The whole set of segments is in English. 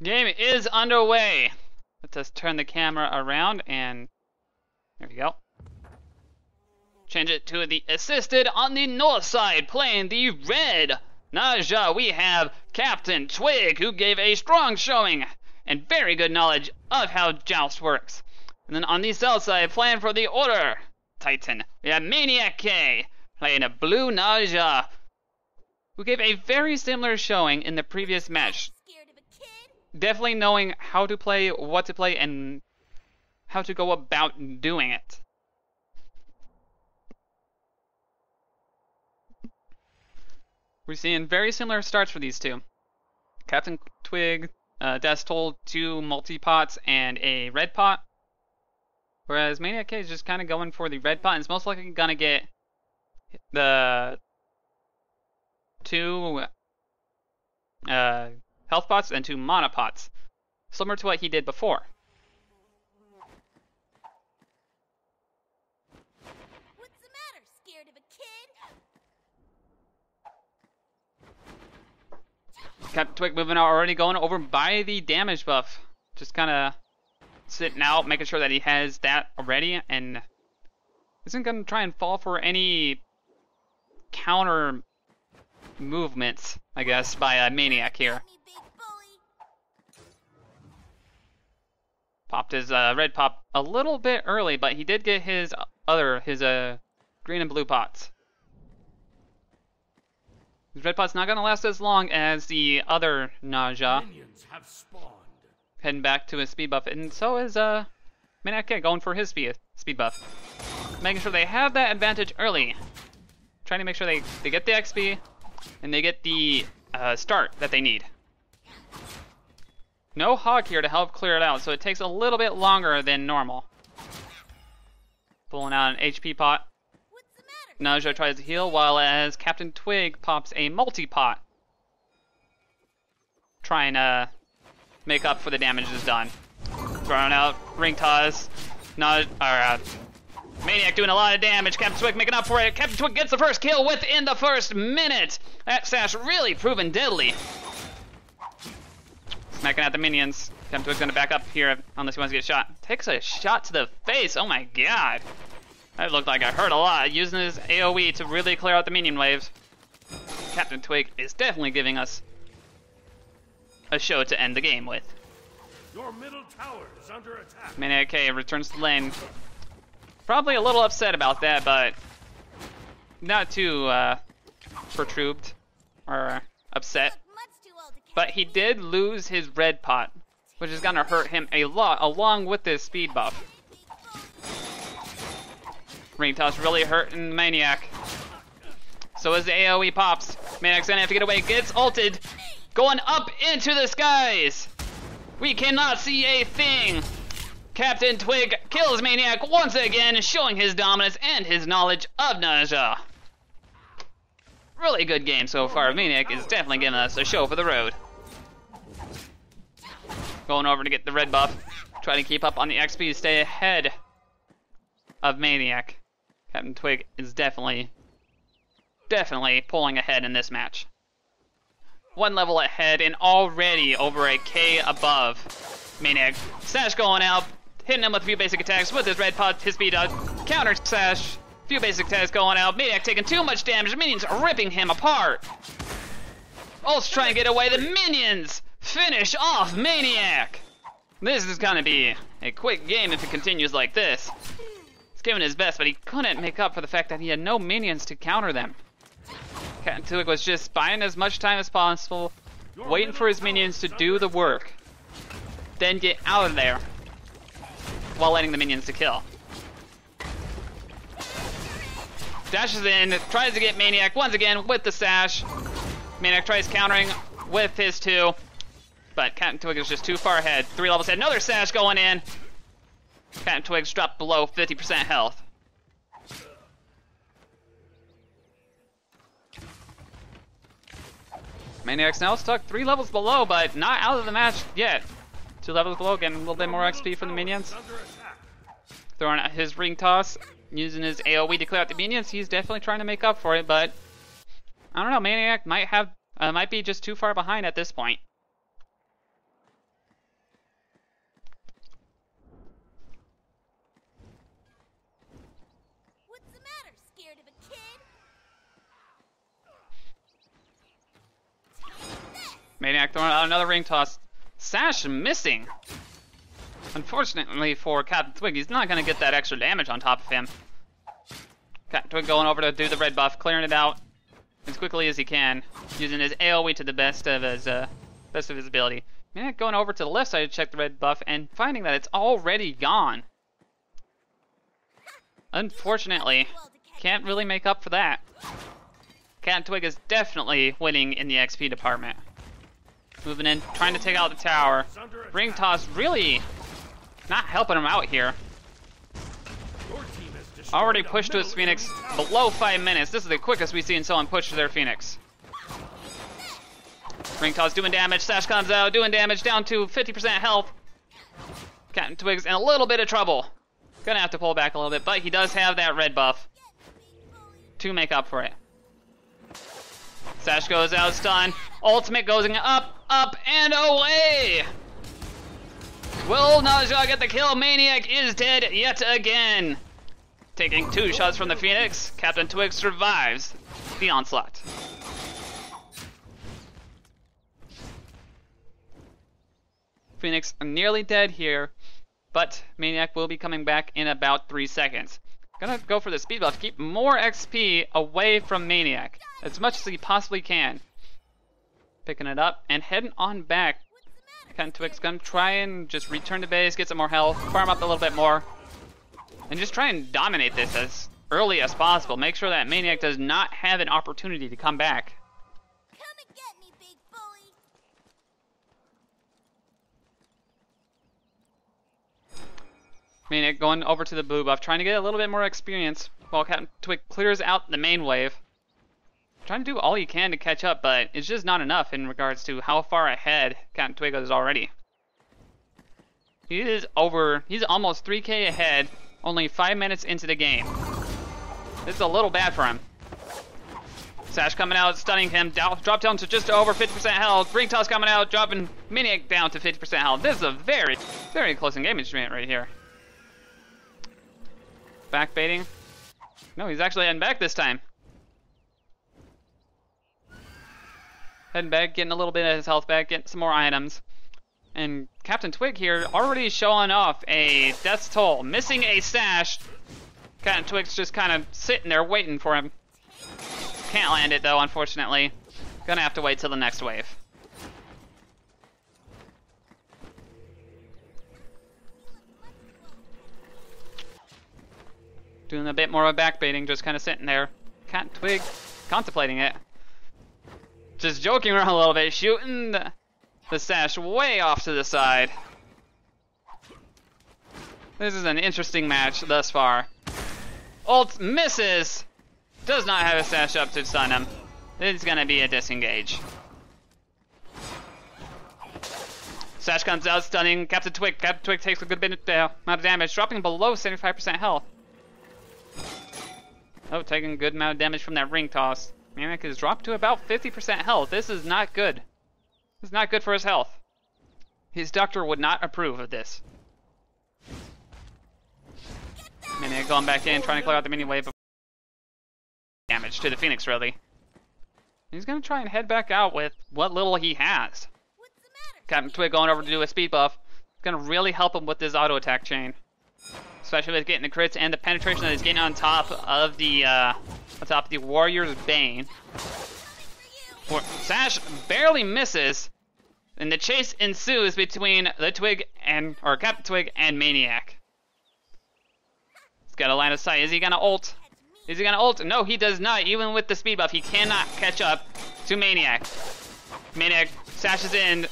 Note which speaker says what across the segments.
Speaker 1: Game is underway. Let's just turn the camera around and there we go. Change it to the assisted on the north side, playing the red Naja. We have CaptainTwig, who gave a strong showing and very good knowledge of how Joust works. And then on the south side, playing for the Order Titan, we have ManiaKK, playing a blue Naja, who gave a very similar showing in the previous match. Definitely knowing how to play, what to play, and how to go about doing it. We're seeing very similar starts for these two. CaptainTwig, Death Toll, 2 multi-pots and a red pot. Whereas ManiaKK is just kind of going for the red pot and is most likely going to get the 2 health pots and 2 mana pots, similar to what he did before.
Speaker 2: What's the matter? Scared of a kid?
Speaker 1: CaptainTwig moving out, already going over by the damage buff. Just kind of sitting out, making sure that he has that already, and isn't going to try and fall for any counter movements, I guess, by Maniac here. Popped his red pop a little bit early, but he did get his green and blue pots. His red pot's not going to last as long as the other Naja. Heading back to his speed buff, and so is ManiaKK going for his speed buff. Making sure they have that advantage early. Trying to make sure they get the XP and they get the start that they need. No Hog here to help clear it out, so it takes a little bit longer than normal. Pulling out an HP pot. Naja tries to heal, while as CaptainTwig pops a multi-pot, trying to make up for the damage that's done. Throwing out ring toss. Maniac doing a lot of damage. CaptainTwig making up for it. CaptainTwig gets the first kill within the first minute. That sash really proven deadly. Smacking at the minions. CaptainTwig's gonna back up here unless he wants to get shot. Takes a shot to the face. Oh my god. That looked like it hurt a lot. Using his AoE to really clear out the minion waves. CaptainTwig is definitely giving us a show to end the game with.
Speaker 3: Your middle tower is under attack.
Speaker 1: ManiaKK returns to lane. Probably a little upset about that, but not too perturbed or upset. But he did lose his red pot, which is gonna hurt him a lot, along with this speed buff. Ring toss really hurting Maniac. So as the AoE pops, Maniac's gonna have to get away. Gets ulted, going up into the skies. We cannot see a thing. CaptainTwig kills Maniac once again, showing his dominance and his knowledge of Naja. Really good game so far. Maniac is definitely giving us a show for the road. Going over to get the red buff. Try to keep up on the XP, stay ahead of Maniac. CaptainTwig is definitely pulling ahead in this match. 1 level ahead and already over a K above Maniac. Sash going out, hitting him with a few basic attacks with his red pot, his speed dodge, counter sash, few basic attacks going out. Maniac taking too much damage, minions are ripping him apart. Ult's trying to get away, the minions finish off Maniac. This is gonna be a quick game if it continues like this. He's giving his best, but he couldn't make up for the fact that he had no minions to counter them. CaptainTwig was just buying as much time as possible, waiting for his minions to do the work, then get out of there while letting the minions to kill. Dashes in, tries to get Maniac once again with the sash. Maniac tries countering with his 2, but CaptainTwig is just too far ahead. 3 levels ahead, another sash going in. CaptainTwig's dropped below 50% health. Maniac's now stuck 3 levels below, but not out of the match yet. 2 levels below, getting a little bit more XP from the minions. Throwing out his ring toss, using his AoE to clear out the minions. He's definitely trying to make up for it, but I don't know. Maniac might be just too far behind at this point. Maniac throwing out another ring toss. Sash missing. Unfortunately for CaptainTwig, he's not going to get that extra damage on top of him. CaptainTwig going over to do the red buff, clearing it out as quickly as he can, using his AoE to the best of his ability. Maniac going over to the left side to check the red buff and finding that it's already gone. Unfortunately, can't really make up for that. CaptainTwig is definitely winning in the XP department. Moving in, trying to take out the tower. Ring toss really not helping him out here. Already pushed to his Phoenix below 5 minutes. This is the quickest we've seen someone push to their Phoenix. Ring toss doing damage. Sash comes out doing damage down to 50% health. CaptainTwig's in a little bit of trouble. Gonna have to pull back a little bit, but he does have that red buff to make up for it. Sash goes out, stun. Ultimate goes up, up, and away! Will Naja get the kill? Maniac is dead yet again. Taking 2 shots from the Phoenix, CaptainTwig survives the onslaught. Phoenix nearly dead here, but Maniac will be coming back in about 3 seconds. Gonna go for the speed buff, keep more XP away from Maniac as much as he possibly can. Picking it up and heading on back. CaptainTwig's gonna try and just return to base, get some more health, farm up a little bit more, and just try and dominate this as early as possible. Make sure that Maniac does not have an opportunity to come back.
Speaker 2: Come and get me, big bully.
Speaker 1: Maniac going over to the blue buff, trying to get a little bit more experience while CaptainTwig clears out the main wave. Trying to do all he can to catch up, but it's just not enough in regards to how far ahead CaptainTwig is already. He's almost 3K ahead, only 5 minutes into the game. This is a little bad for him. Sash coming out, stunning him, drop down to just over 50% health. Ring toss coming out, dropping Maniac down to 50% health. This is a very, very close engagement right here. Back baiting. No, he's actually heading back this time. Heading back, getting a little bit of his health back, getting some more items. And CaptainTwig here already showing off a death's toll. Missing a Sash. CaptainTwig's just kind of sitting there waiting for him. Can't land it though, unfortunately. Gonna have to wait till the next wave. Doing a bit more of backbaiting, just kind of sitting there. CaptainTwig contemplating it. Just joking around a little bit, shooting the Sash way off to the side. This is an interesting match thus far. Ult misses! Does not have a Sash up to stun him. It's gonna be a disengage. Sash comes out, stunning CaptainTwig. CaptainTwig takes a good bit amount of damage, dropping below 75% health. Oh, taking a good amount of damage from that ring toss. Maniac is dropped to about 50% health. This is not good. This is not good for his health. His doctor would not approve of this. Maniac going back in, trying to clear out the mini wave. Damage to the Phoenix, really. He's going to try and head back out with what little he has. CaptainTwig going over to do a speed buff. It's going to really help him with this auto attack chain. Especially with getting the crits and the penetration that he's getting on top of the Warrior's Bane. Sash barely misses, and the chase ensues between the CaptainTwig and Maniac. He's got a line of sight. Is he gonna ult? Is he gonna ult? No, he does not. Even with the speed buff, he cannot catch up to Maniac. Maniac sashes in,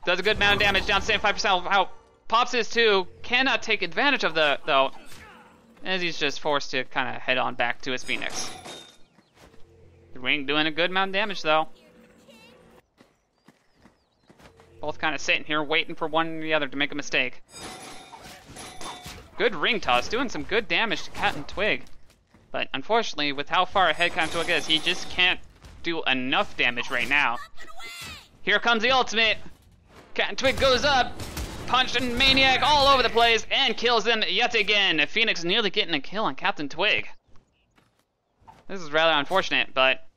Speaker 1: does a good amount of damage, down to 75%. How pops his 2, cannot take advantage of though, as he's just forced to kind of head on back to his Phoenix. The ring doing a good amount of damage though. Both kind of sitting here waiting for one or the other to make a mistake. Good ring toss, doing some good damage to CaptainTwig. But unfortunately, with how far ahead CaptainTwig is, he just can't do enough damage right now. Here comes the ultimate. CaptainTwig goes up, punching Maniac all over the place, and kills him yet again. Phoenix nearly getting a kill on CaptainTwig. This is rather unfortunate, but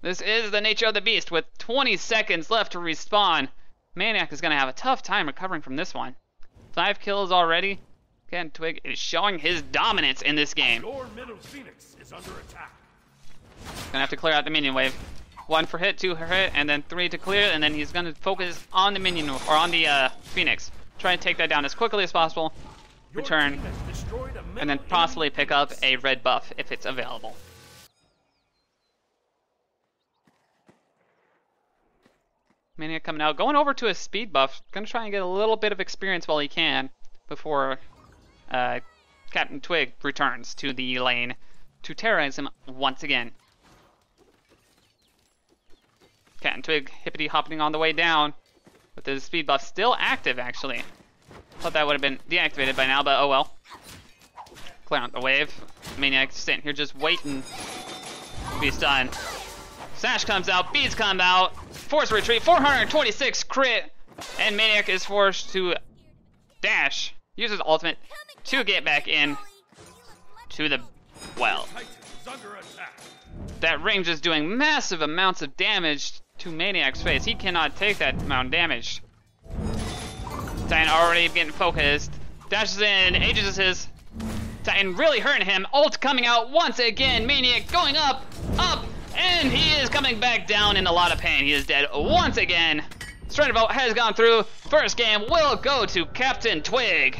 Speaker 1: This is the nature of the beast. With 20 seconds left to respawn, ManiaKK is going to have a tough time recovering from this one. 5 kills already. CaptainTwig is showing his dominance in this game.
Speaker 3: Your middle Phoenix is under attack.
Speaker 1: Gonna have to clear out the minion wave. 1 for hit, 2 for hit, and then 3 to clear, and then he's gonna focus on the minion, or on the Phoenix. Try and take that down as quickly as possible. Return, and then possibly pick up a red buff if it's available. ManiaKK coming out, going over to a speed buff. Gonna try and get a little bit of experience while he can before CaptainTwig returns to the lane to terrorize him once again. CaptainTwig hippity hopping on the way down with his speed buff still active, actually. Thought that would have been deactivated by now, but oh well. Clear out the wave. ManiaKK sitting here just waiting to be stunned. Sash comes out, beads come out, force retreat, 426 crit, and ManiaKK is forced to dash, use his ultimate to get back in to the well. That range is doing massive amounts of damage to ManiaKK's face. He cannot take that amount of damage. Titan already getting focused. Dashes in, ages his. Titan really hurting him. Ult coming out once again. ManiaKK going up, and he is coming back down in a lot of pain. He is dead once again. Straightavolt has gone through. First game will go to CaptainTwig.